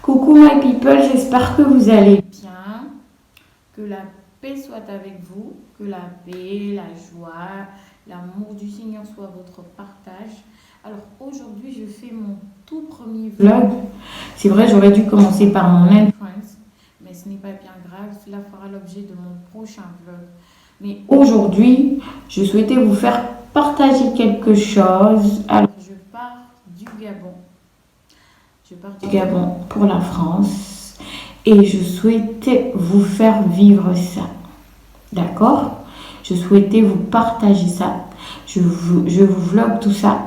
Coucou my people, j'espère que vous allez bien, que la paix soit avec vous, que la paix, la joie, l'amour du Seigneur soit votre partage. Alors aujourd'hui, je fais mon tout premier vlog. C'est vrai, j'aurais dû commencer par mon entrance, mais ce n'est pas bien grave, cela fera l'objet de mon prochain vlog. Mais aujourd'hui, je souhaitais vous faire partager quelque chose. Alors, je pars du Gabon. Je pars du Gabon pour la France et je souhaitais vous faire vivre ça. D'accord? Je souhaitais vous partager ça. Je vous vlog tout ça.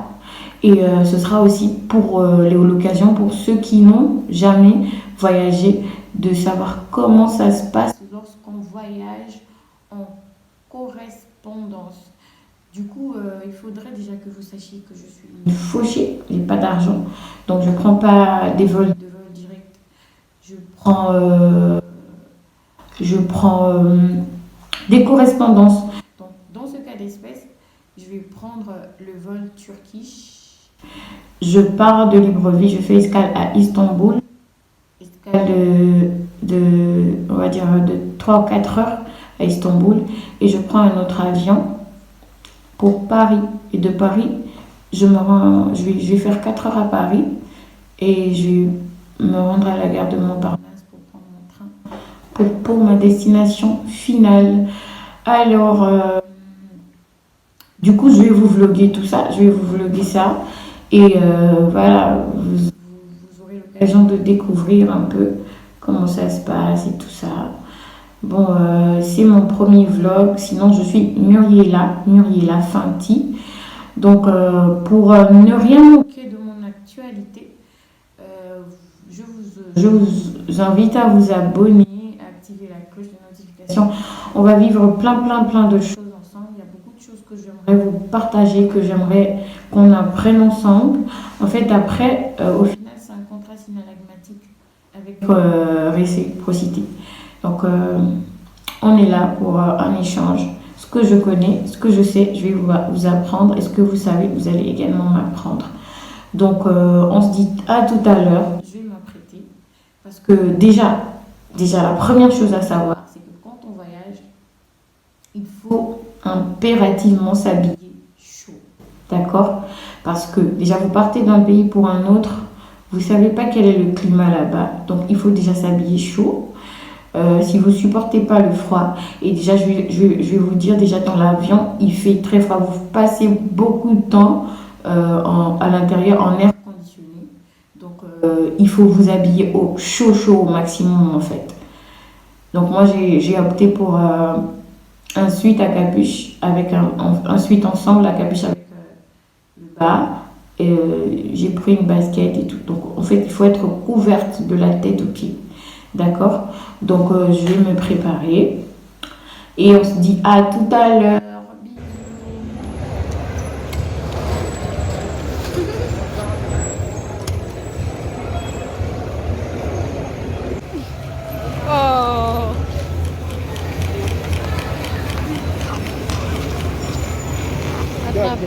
Et ce sera aussi pour l'occasion pour ceux qui n'ont jamais voyagé de savoir comment ça se passe lorsqu'on voyage en correspondance. Du coup, il faudrait déjà que vous sachiez que je suis une fauchée, j'ai pas d'argent, donc je prends pas des vols de vol direct. Je prends des correspondances. Donc, dans ce cas d'espèce, je vais prendre le vol Turkish. Je pars de Libreville, je fais escale à Istanbul, escale on va dire de 3 ou 4 heures à Istanbul, et je prends un autre avion pour Paris. Et de Paris, je vais faire 4 heures à Paris et je vais me rendre à la gare de Montparnasse pour prendre mon train pour ma destination finale. Alors, du coup, je vais vous vlogger tout ça, je vais vous vlogger ça et voilà, vous aurez l'occasion de découvrir un peu comment ça se passe et tout ça. Bon, c'est mon premier vlog, sinon je suis Muriela Fanti. Donc, pour ne rien manquer de mon actualité, je vous invite à vous abonner, à activer la cloche de notification. On va vivre plein de choses ensemble. Il y a beaucoup de choses que j'aimerais vous partager, que j'aimerais qu'on apprenne ensemble. En fait, après, au final, c'est un contrat synalagmatique avec réciprocité. Donc, on est là pour un échange. Ce que je connais, ce que je sais, je vais vous apprendre. Et ce que vous savez, vous allez également m'apprendre. Donc, on se dit à tout à l'heure. Je vais m'apprêter. Parce que déjà, la première chose à savoir, c'est que quand on voyage, il faut impérativement s'habiller chaud. D'accord? Parce que déjà, vous partez d'un pays pour un autre. Vous ne savez pas quel est le climat là-bas. Donc, il faut déjà s'habiller chaud. Si vous ne supportez pas le froid, et déjà je vais vous dire, déjà dans l'avion, il fait très froid. Vous passez beaucoup de temps à l'intérieur en air conditionné. Donc il faut vous habiller au chaud au maximum en fait. Donc moi j'ai opté pour un sweat à capuche, avec un sweat ensemble à capuche avec le bas. Et j'ai pris une basket et tout. Donc en fait il faut être couverte de la tête aux pieds. D'accord? Donc, je vais me préparer. Et on se dit à tout à l'heure. Oh. Attrape.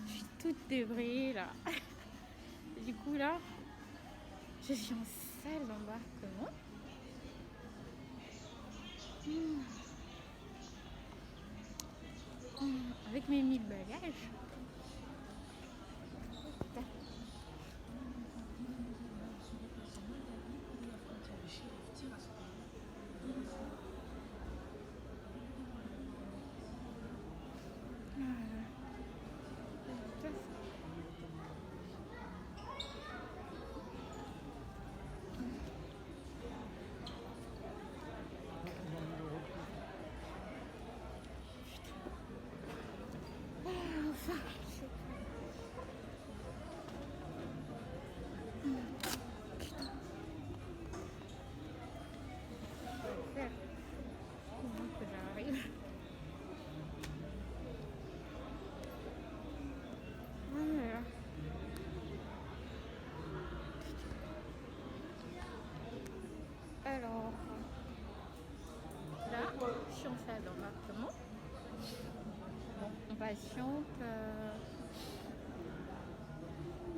Je suis toute débrayée là. Du coup là, je suis en salle d'embarquement. Avec mes 1000 bagages. Enfin.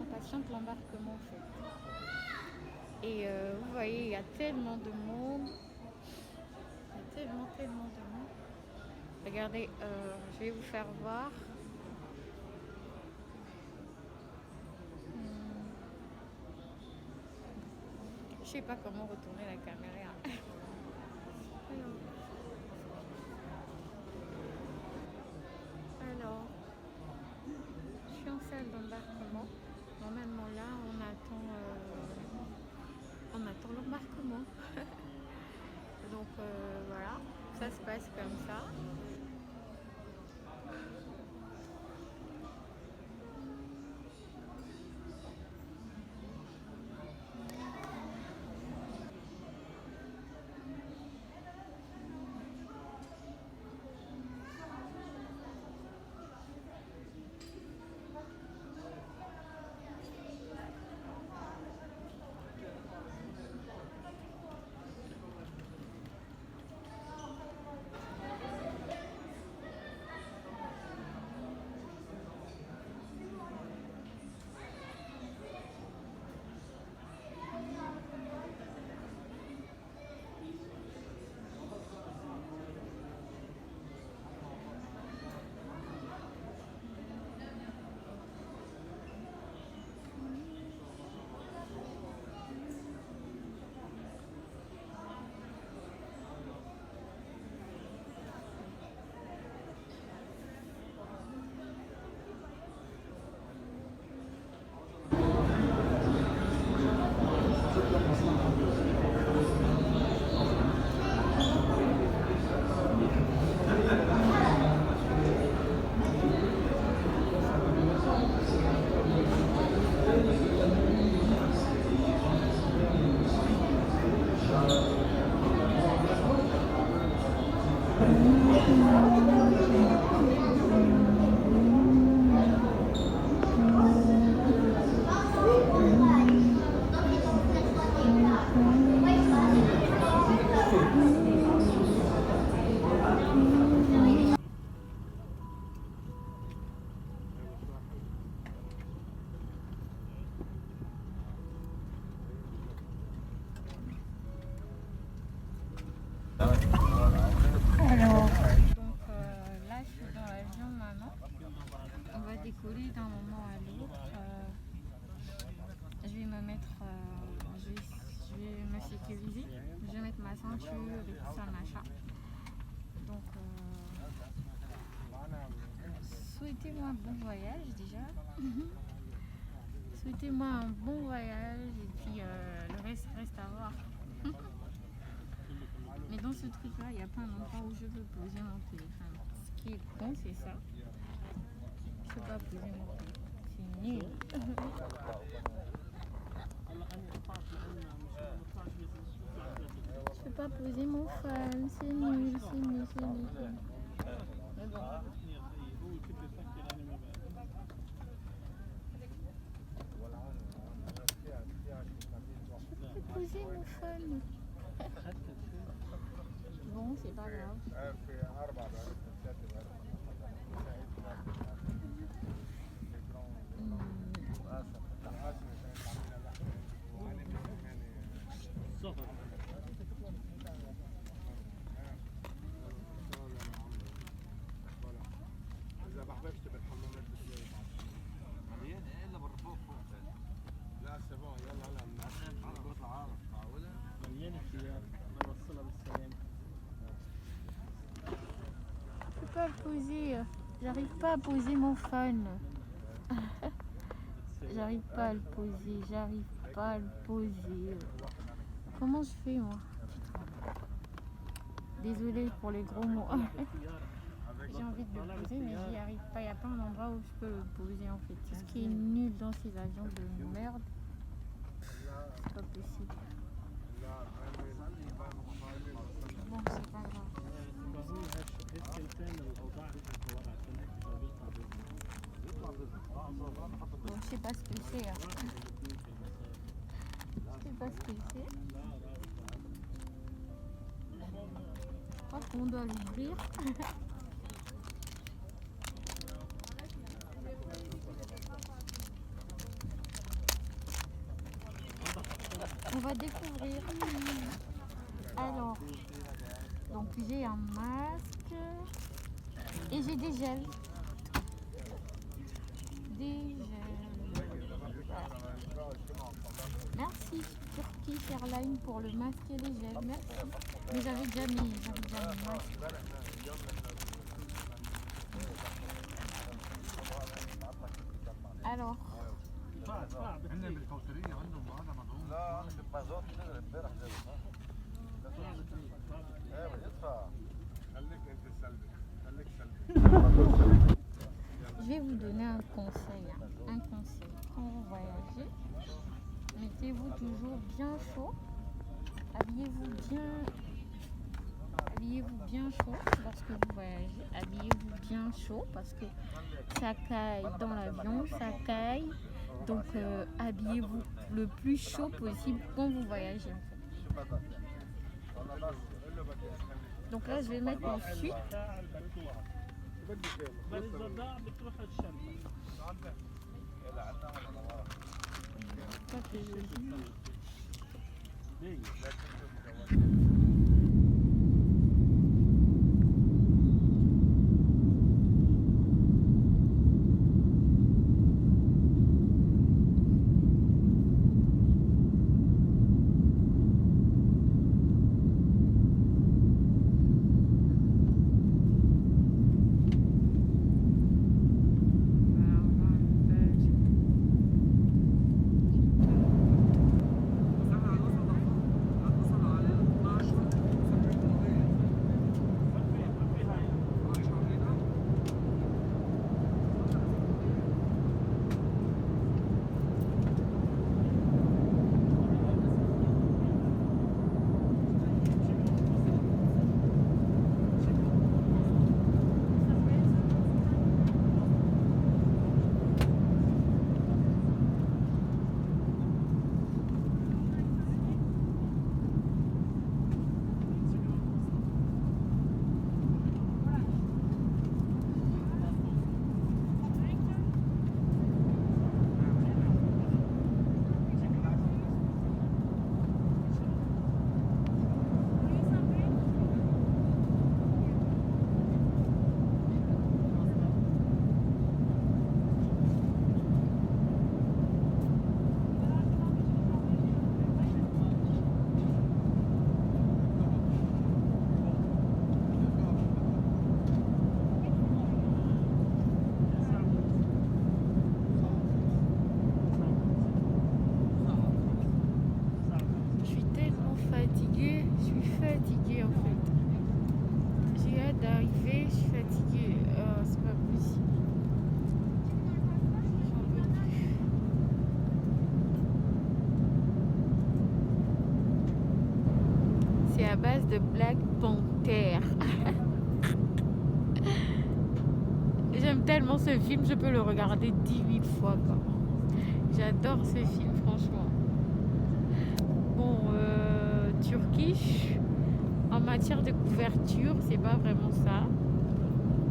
impatiente l'embarquement en fait. Et vous voyez, il y a tellement de monde. Il y a tellement de monde. Regardez, je vais vous faire voir. Je sais pas comment retourner la caméra. Alors, je suis en salle d'embarquement. Normalement là, on attend l'embarquement. Donc voilà, ça se passe comme ça. Alors, donc là je suis dans l'avion maintenant. On va décoller d'un moment à l'autre. Je vais me mettre, je vais me sécuriser. Je vais mettre ma ceinture et tout ça, machin. Donc, souhaitez-moi un bon voyage déjà. Souhaitez-moi un bon voyage et puis le reste reste à voir. Mais dans ce truc là, il n'y a pas un endroit où je peux poser mon téléphone. Ce qui est con, c'est ça. Je ne peux pas poser mon téléphone. C'est nul. Je peux pas poser mon phone. C'est nul, c'est nul, c'est nul. Mais bon. Je peux pas poser mon phone. Bon, c'est pas grave. Je peux pas le poser. J'arrive pas à poser mon phone. J'arrive pas à le poser. J'arrive pas à le poser. Comment je fais moi? Désolée pour les gros mots. J'ai envie de le poser mais j'y arrive pas. Il n'y a pas un endroit où je peux le poser en fait. C'est ce qui est nul dans ces avions de merde. C'est pas possible. Bon, c'est pas grave. Bon, je sais pas ce que c'est. Hein. Je sais pas ce que c'est. Je crois qu'on doit l'ouvrir. On va découvrir. Alors, donc j'ai un masque et j'ai des gels. Des gels. Voilà. Merci Turkish Airlines pour le masque et les gels. Merci. Mais j'avais déjà mis le masque. Alors. عندنا بالكوثرية عندهم هذا مضروب. لا انا كنت مازوت نزل امبارح جابت ايه يدفع. خليك انت سلبي خليك سلبي. Je vais vous donner un conseil. Un conseil. Quand vous voyagez, mettez-vous toujours bien chaud. Habillez-vous bien chaud lorsque vous voyagez. Habillez-vous bien chaud parce que ça caille dans l'avion, ça caille. Donc habillez-vous le plus chaud possible quand vous voyagez en fait. Donc là je vais mettre mon suite. Base de Black Panther. J'aime tellement ce film, je peux le regarder 10 000 fois quoi. J'adore ce film franchement. Bon, Turkish en matière de couverture, c'est pas vraiment ça.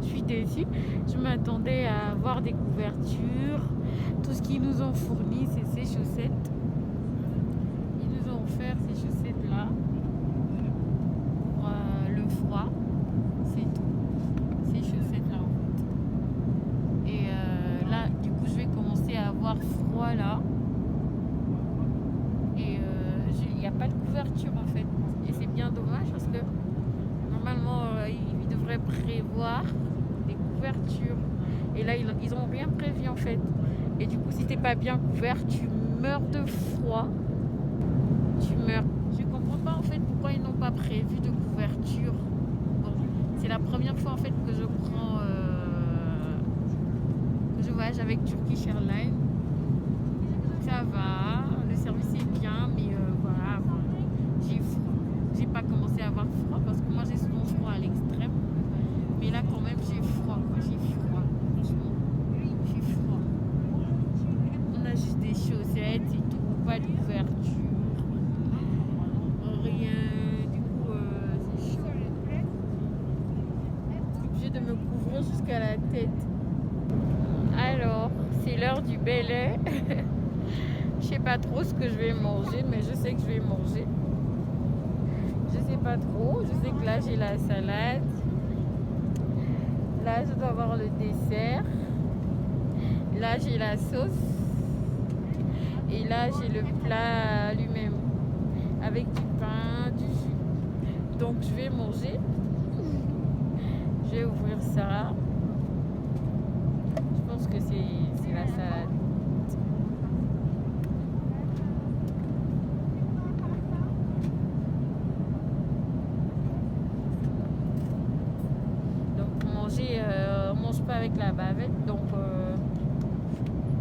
Je suis déçue. Je m'attendais à avoir des couvertures. Tout ce qu'ils nous ont fourni, c'est ces chaussettes. Ils nous ont offert ces chaussettes là. Le froid, c'est tout. Ces chaussettes là en fait. Et là, du coup, je vais commencer à avoir froid là. Et il n'y a pas de couverture en fait. Et c'est bien dommage parce que normalement, ils devraient prévoir des couvertures. Et là, ils n'ont rien prévu en fait. Et du coup, si t'es pas bien couvert, tu meurs de froid. Tu meurs. Je comprends pas en fait pourquoi ils n'ont pas prévu de couverture. Bon, c'est la première fois en fait que je prends que je voyage avec Turkish Airlines. Ça va, le service est bien, mais voilà, j'ai froid. J'ai pas commencé à avoir froid parce que moi j'ai souvent froid à l'extrême. Mais là quand même j'ai froid, quoi. J'ai froid, franchement. J'ai froid. On a juste des chaussettes et tout, pas de couverture. Rien, du coup c'est chaud. Je suis obligée de me couvrir jusqu'à la tête. Alors, c'est l'heure du Belay. Je sais pas trop ce que je vais manger, mais je sais que je vais manger. Je sais pas trop. Je sais que là j'ai la salade. Là je dois avoir le dessert. Là j'ai la sauce. Et là j'ai le plat lui-même. Avec du pain, du jus. Donc je vais manger. Je vais ouvrir ça. Je pense que c'est la salade. On mange pas avec la bavette, donc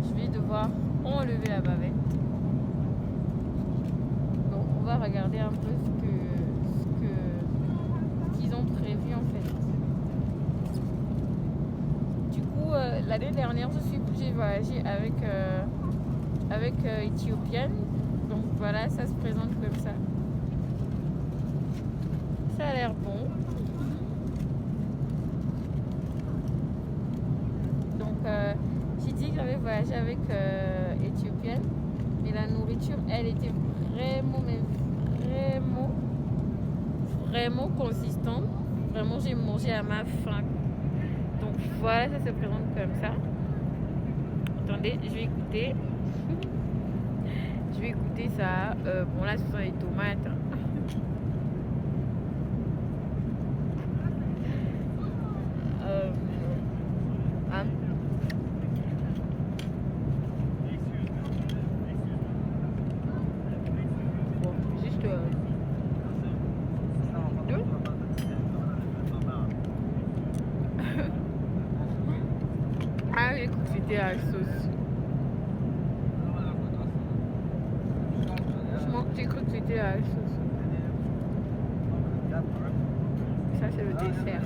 je vais devoir enlever la bavette. Donc on va regarder un peu ce qu'ils ont prévu en fait. Du coup, l'année dernière, j'ai voyagé avec Ethiopian. Donc voilà, ça se présente comme ça. Ça a l'air bon. J'ai dit que j'avais voyagé avec Ethiopian, mais la nourriture, elle était vraiment consistante. Vraiment, j'ai mangé à ma faim. Donc voilà, ça se présente comme ça. Attendez, je vais écouter. Je vais écouter ça. Bon, là, ce sont les tomates. Ah, j'ai cru que c'était la sauce. J'ai cru que c'était la sauce. Ça, c'est le dessert.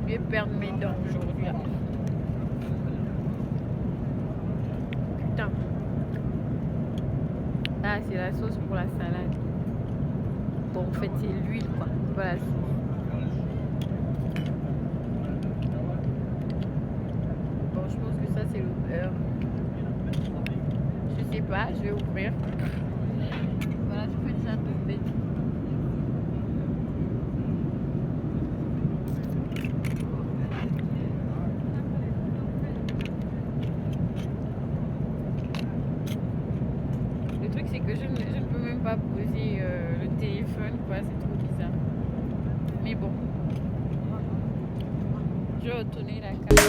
Je vais perdre mes dents aujourd'hui. Putain. Ah, c'est la sauce pour la salade. Bon, en fait, c'est l'huile, quoi. Voilà. Bon, je pense que ça, c'est le beurre. Je sais pas, je vais ouvrir. Voilà, je peux déjà tomber. Le truc, c'est que je ne peux même pas poser le téléphone, quoi, c'est trop bizarre. Mais bon, je vais retourner la caméra.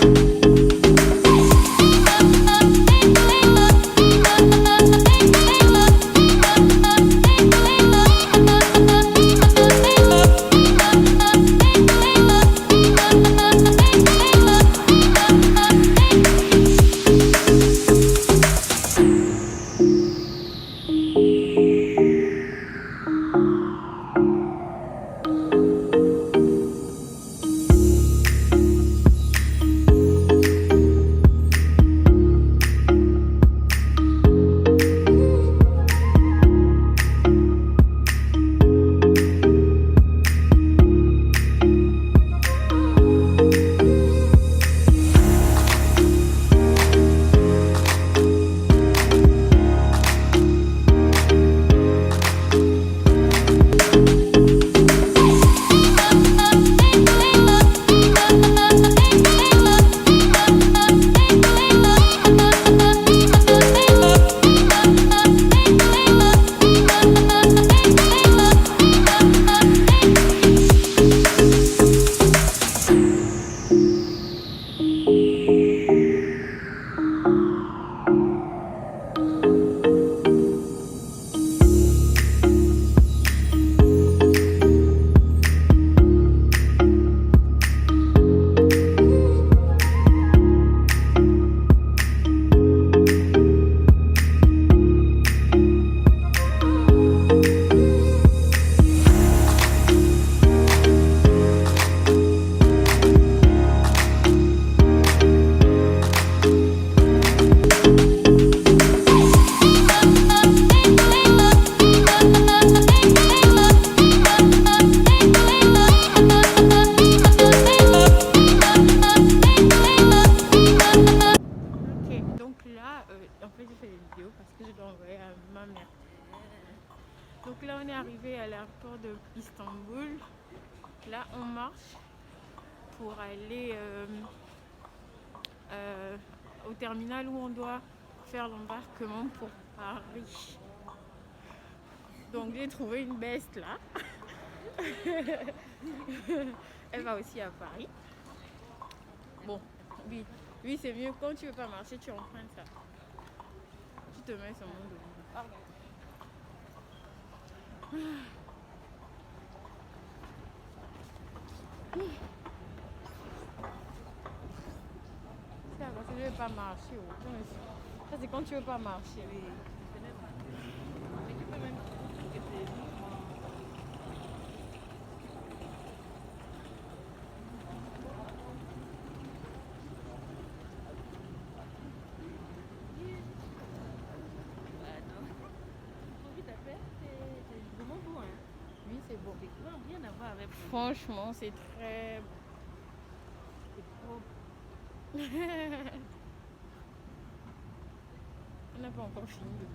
Donc là, on est arrivé à l'aéroport de Istanbul. Là, on marche pour aller au terminal où on doit faire l'embarquement pour Paris. Donc j'ai trouvé une bête là. Elle va aussi à Paris. Bon, oui, oui c'est mieux. Quand tu veux pas marcher, tu empruntes ça. Tu te mets sur mon dos. Ah, ça, parce que je veux pas marcher. Ça, c'est quand tu veux pas marcher. Mais tu peux même oui, c'est beau. Rien à voir avec Franchement, c'est très beau. On n'a pas encore fini de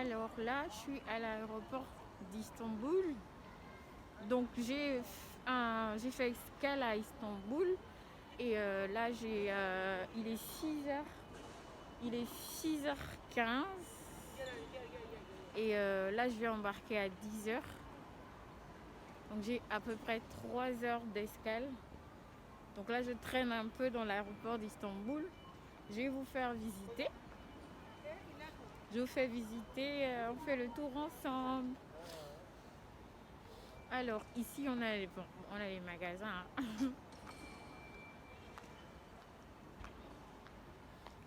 Alors là, je suis à l'aéroport d'Istanbul. Donc j'ai fait escale à Istanbul. Et là, il est 6h. Il est 6h15. Et là, je vais embarquer à 10h. Donc j'ai à peu près 3 heures d'escale. Donc là, je traîne un peu dans l'aéroport d'Istanbul. Je vais vous faire visiter. Je vous fais visiter, on fait le tour ensemble. Alors ici on a les magasins.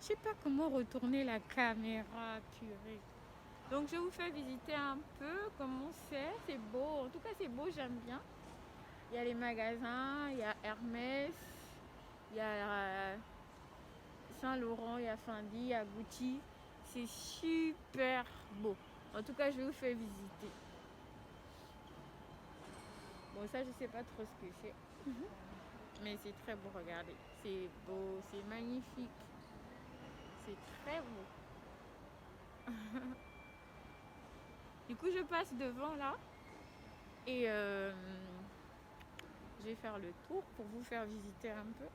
Je sais pas comment retourner la caméra, purée. Donc je vous fais visiter un peu comment c'est beau. En tout cas c'est beau, j'aime bien. Il y a les magasins, il y a Hermès, il y a Saint-Laurent, il y a Fendi, il y a Gucci. C'est super beau. En tout cas, je vous fais visiter. Bon, ça, je sais pas trop ce que c'est. Mais c'est très beau, regardez. C'est beau, c'est magnifique. C'est très beau. Du coup, je passe devant là. Et je vais faire le tour pour vous faire visiter un peu.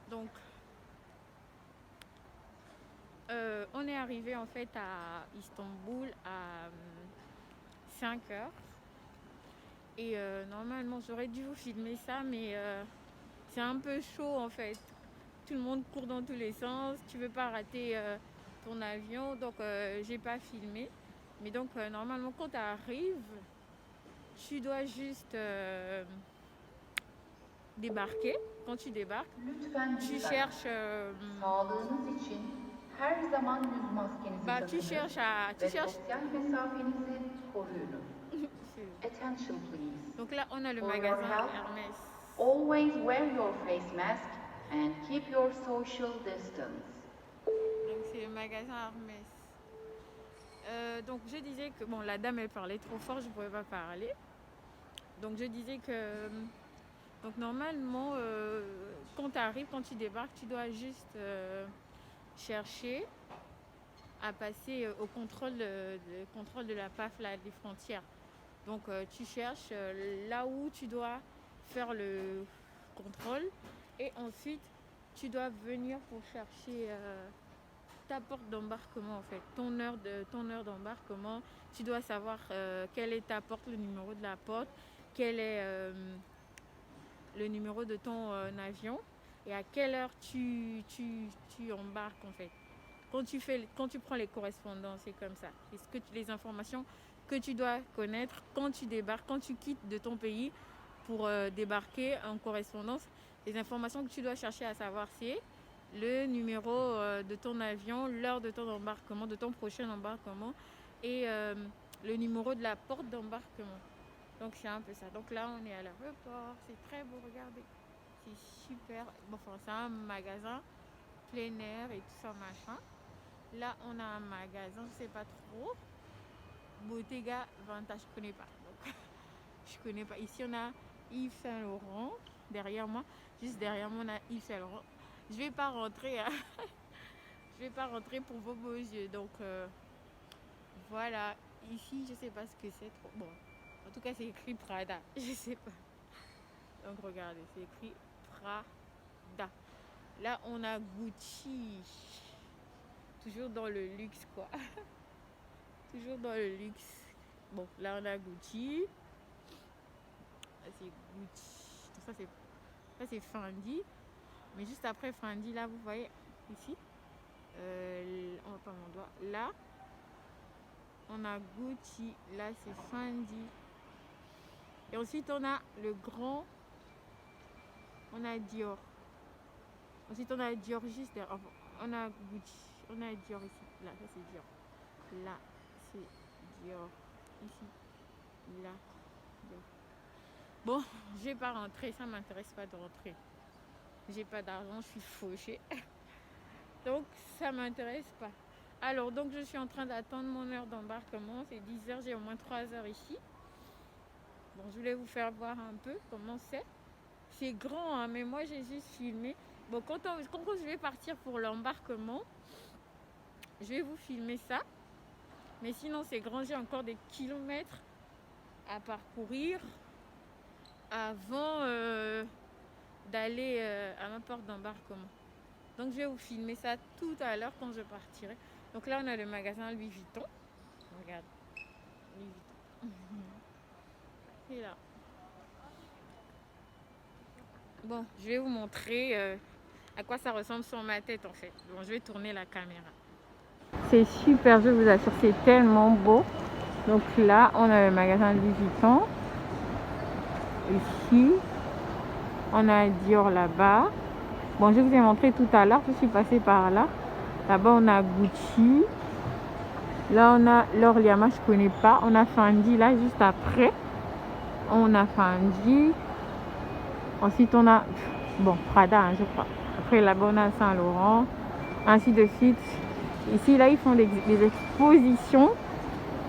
Donc, on est arrivé en fait à Istanbul à 5h. Et normalement, j'aurais dû vous filmer ça, mais c'est un peu chaud en fait. Tout le monde court dans tous les sens. Tu veux pas rater ton avion, donc j'ai pas filmé. Mais donc, normalement, quand tu arrives, tu dois juste débarquer. Quand tu débarques, tu cherches. Sağlığınız için her zaman yüz maskenizi Bah, takınız tu ve cherches. sosyal mesafenizi koruyunuz. Attention please. Donc là, on a le For your magasin health, Hermès. always wear your face mask and keep your social distance. Donc c'est le magasin Hermès. Donc je disais que bon, la dame elle parlait trop fort, je ne pouvais pas parler. Donc je disais que Donc normalement, quand tu arrives, quand tu débarques, tu dois juste chercher à passer au contrôle de la PAF, là, des frontières. Donc tu cherches là où tu dois faire le contrôle et ensuite tu dois venir pour chercher ta porte d'embarquement en fait, ton heure d'embarquement. Tu dois savoir quelle est ta porte, le numéro de la porte, quel est le numéro de ton avion et à quelle heure tu embarques en fait. Quand tu prends les correspondances, c'est comme ça. Les informations que tu dois connaître quand tu débarques, quand tu quittes de ton pays pour débarquer en correspondance, les informations que tu dois chercher à savoir, c'est le numéro de ton avion, l'heure de ton embarquement, de ton prochain embarquement et le numéro de la porte d'embarquement. Donc c'est un peu ça. Donc là on est à l'aéroport, c'est très beau, regardez. C'est super. Bon, enfin, c'est un magasin plein air et tout ça machin. Là on a un magasin, je sais pas trop. Bottega Veneta, je connais pas. Donc je connais pas. Ici on a Yves Saint Laurent derrière moi. Juste derrière moi on a Yves Saint Laurent. Je vais pas rentrer. Hein. Je vais pas rentrer pour vos beaux yeux. Donc voilà. Ici je sais pas ce que c'est trop. Bon. En tout cas, c'est écrit Prada. Je sais pas. Donc, regardez, c'est écrit Prada. Là, on a Gucci. Toujours dans le luxe, quoi. Toujours dans le luxe. Bon, là, on a Gucci. Là, c'est Gucci. Tout ça, c'est Fendi. Mais juste après Fendi, là, vous voyez, ici. On va pas mon doigt. Là, on a Gucci. Là, c'est Fendi. Et ensuite, on a le grand, on a Dior. Ensuite, on a Dior juste derrière. Enfin, on a Gucci, on a Dior ici. Là, ça c'est Dior. Là, c'est Dior. Ici, là, Dior. Bon, je vais pas rentrer, ça m'intéresse pas de rentrer. J'ai pas d'argent, je suis fauchée. Donc, ça m'intéresse pas. Alors, donc, je suis en train d'attendre mon heure d'embarquement. C'est 10h, j'ai au moins 3 heures ici. Bon, je voulais vous faire voir un peu comment c'est. C'est grand, hein, mais moi j'ai juste filmé. Bon, quand je vais partir pour l'embarquement, je vais vous filmer ça. Mais sinon, c'est grand, j'ai encore des kilomètres à parcourir avant d'aller à ma porte d'embarquement. Donc, je vais vous filmer ça tout à l'heure quand je partirai. Donc là, on a le magasin Louis Vuitton. Regarde, Louis Vuitton. Et là. Bon, je vais vous montrer à quoi ça ressemble sur ma tête en fait. Bon, je vais tourner la caméra. C'est super, je vous assure, c'est tellement beau. Donc là, on a le magasin Louis Vuitton. Ici, on a Dior là-bas. Bon, je vous ai montré tout à l'heure, je suis passée par là. Là-bas, on a Gucci. Là, on a L'Orliama, je ne connais pas. On a Fendi là, juste après. On a Fendi. Ensuite, on a, bon, Prada, hein, je crois. Après, là-bas, on a Saint Laurent. Ainsi de suite. Ici, là, ils font des expositions.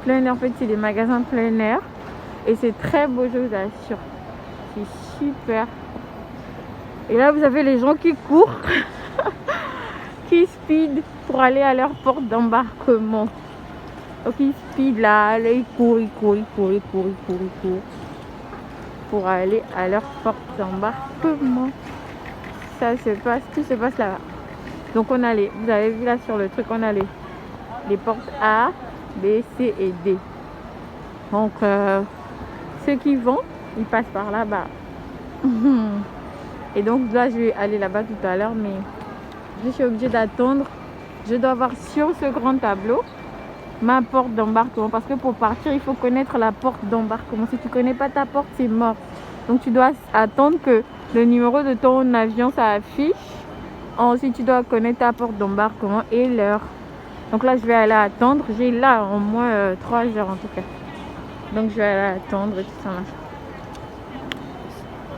Plein air, en fait, c'est des magasins plein air. Et c'est très beau, je vous assure. C'est super. Et là, vous avez les gens qui courent. Qui speed pour aller à leur porte d'embarquement. Donc, ils speed là. Là, ils courent. Pour aller à leur porte d'embarquement. Ça se passe, tout se passe là-bas. Donc on a vous avez vu là sur le truc, on a les portes A, B, C et D. Donc ceux qui vont, ils passent par là-bas. Et donc là je vais aller là-bas tout à l'heure, mais je suis obligée d'attendre. Je dois voir sur ce grand tableau ma porte d'embarquement, parce que pour partir il faut connaître la porte d'embarquement. Si tu connais pas ta porte, c'est mort. Donc tu dois attendre que le numéro de ton avion s'affiche. Ensuite tu dois connaître ta porte d'embarquement et l'heure. Donc là je vais aller attendre. J'ai là au moins 3 heures en tout cas. Donc je vais aller attendre et tout ça.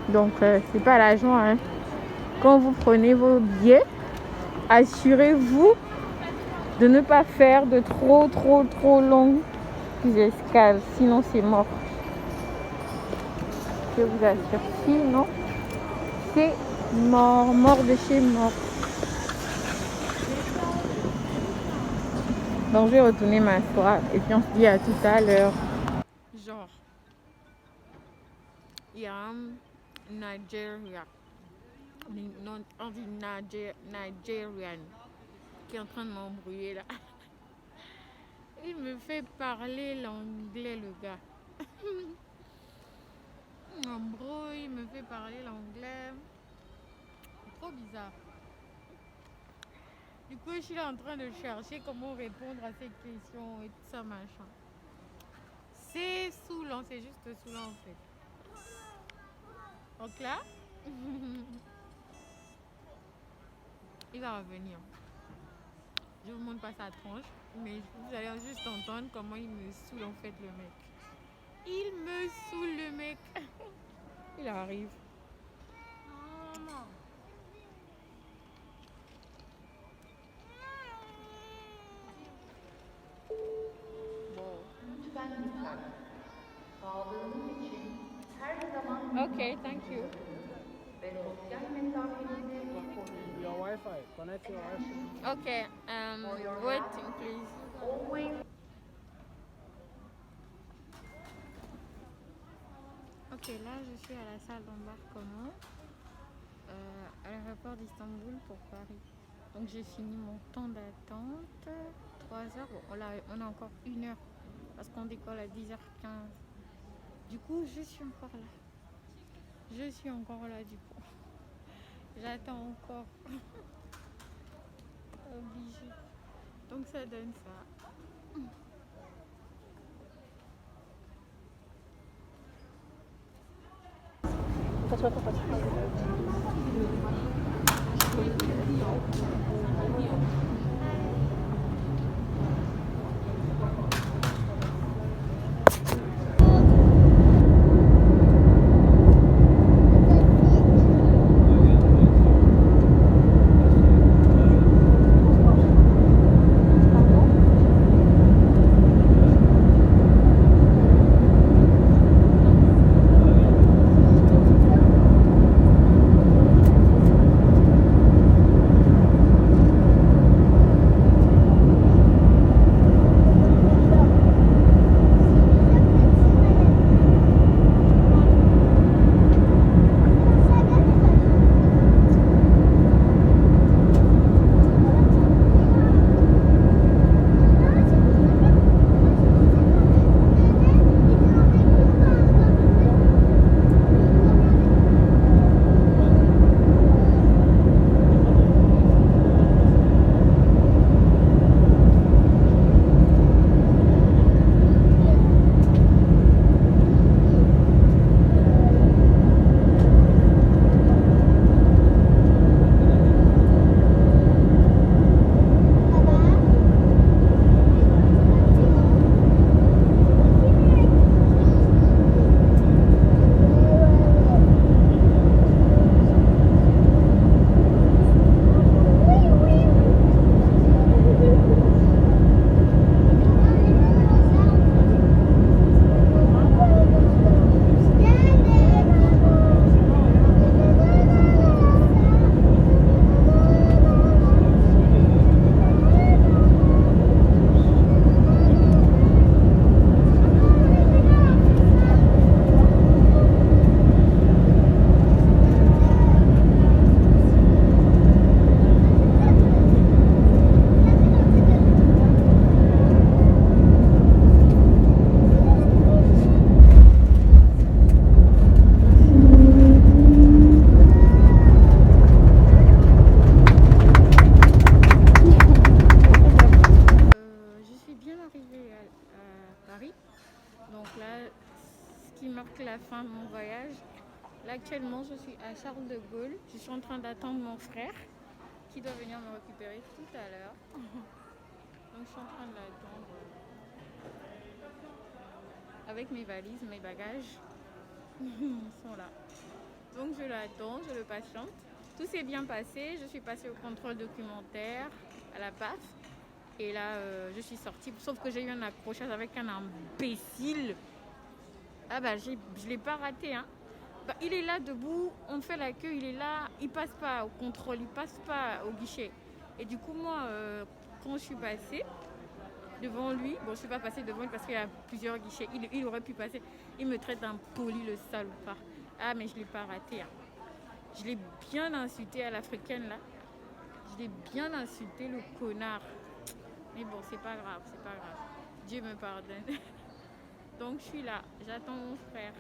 Donc c'est pas la joie, hein. Quand vous prenez vos billets, assurez-vous de ne pas faire de trop longues escales, sinon c'est mort. Je vous assure, sinon C'est mort de chez mort. Donc je vais retourner m'asseoir et puis on se dit à tout à l'heure. Genre, il y a un Nigeria, non, on dit Nigerian, qui est en train de m'embrouiller là. Il me fait parler l'anglais, le gars. Il m'embrouille, il me fait parler l'anglais. Trop bizarre. Du coup, je suis là en train de chercher comment répondre à ces questions et tout ça, machin. C'est saoulant, c'est juste saoulant en fait. Donc là, il va revenir. Je vous montre pas sa tronche, mais vous allez juste entendre comment il me saoule en fait le mec. Il me saoule le mec. Il arrive. Lütfen. Sağlığınız için her zaman Okay, thank you. ve sosyal mesafenizi koruyun. Your Wi-Fi. Connect your Wi-Fi. Okay, waiting please. Always Ok, là je suis à la salle d'embarquement à l'aéroport d'Istanbul pour Paris. Donc j'ai fini mon temps d'attente, 3 heures, on a encore 1 heure parce qu'on décolle à 10h15. Du coup je suis encore là. Je suis encore là du coup. J'attends encore. Obligé. Donc ça donne ça. La fin de mon voyage. Là actuellement je suis à Charles de Gaulle. Je suis en train d'attendre mon frère qui doit venir me récupérer tout à l'heure. Donc je suis en train de l'attendre avec mes valises, mes bagages. Ils sont là. Donc je l'attends, je le patiente. Tout s'est bien passé. Je suis passée au contrôle documentaire à la PAF. Et là je suis sortie. Sauf que j'ai eu un accrochage avec un imbécile. Ah bah je l'ai pas raté hein. Bah, il est là debout, on fait la queue, il est là, il passe pas au contrôle, il passe pas au guichet. Et du coup, moi, quand je suis passée devant lui, bon, je suis pas passée devant lui parce qu'il y a plusieurs guichets, il aurait pu passer. Il me traite d'impoli, le salopard. Ah, mais je l'ai pas raté. Hein. Je l'ai bien insulté à l'africaine, là. Je l'ai bien insulté, le connard. Mais bon, c'est pas grave, c'est pas grave. Dieu me pardonne. Donc, je suis là, j'attends mon frère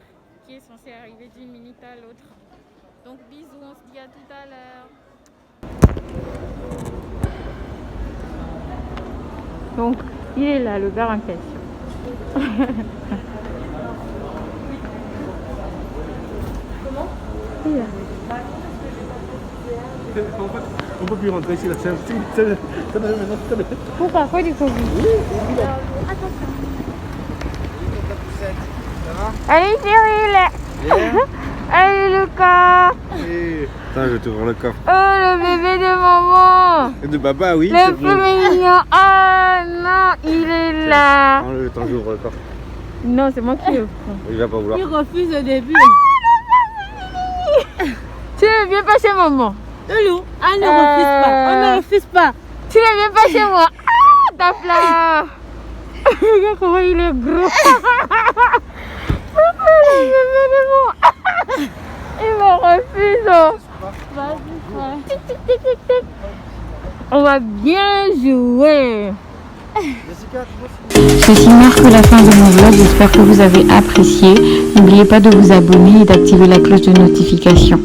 qui est censé arriver d'une minute à l'autre. Donc, bisous, on se dit à tout à l'heure. Donc, il est là, le gars en question. Comment? Il est là. On peut plus rentrer ici, là. Pourquoi? Quoi du Covid? Attention. Allez Cyril. Allez Lucas. Attends, je vais t'ouvrir le coffre. Oh, le bébé de maman. Et de papa, oui. Le plus mignon. Ah non, il est là. Prends-le, temps j'ouvre le coffre. Non, c'est moi qui le prends. Il va pas vouloir. Il refuse au début. Tu ne viens pas chez maman. Loulou, on ne refuse pas. On ne refuse pas. Tu ne viens pas chez moi. Ah, ta flamme. Regarde comment il est gros. Le bébé de maman. Il me refuse. Vas-y, Tic, tic, tic, tic, tic. On va bien jouer. Ceci marque la fin de mon vlog, j'espère que vous avez apprécié. N'oubliez pas de vous abonner et d'activer la cloche de notification.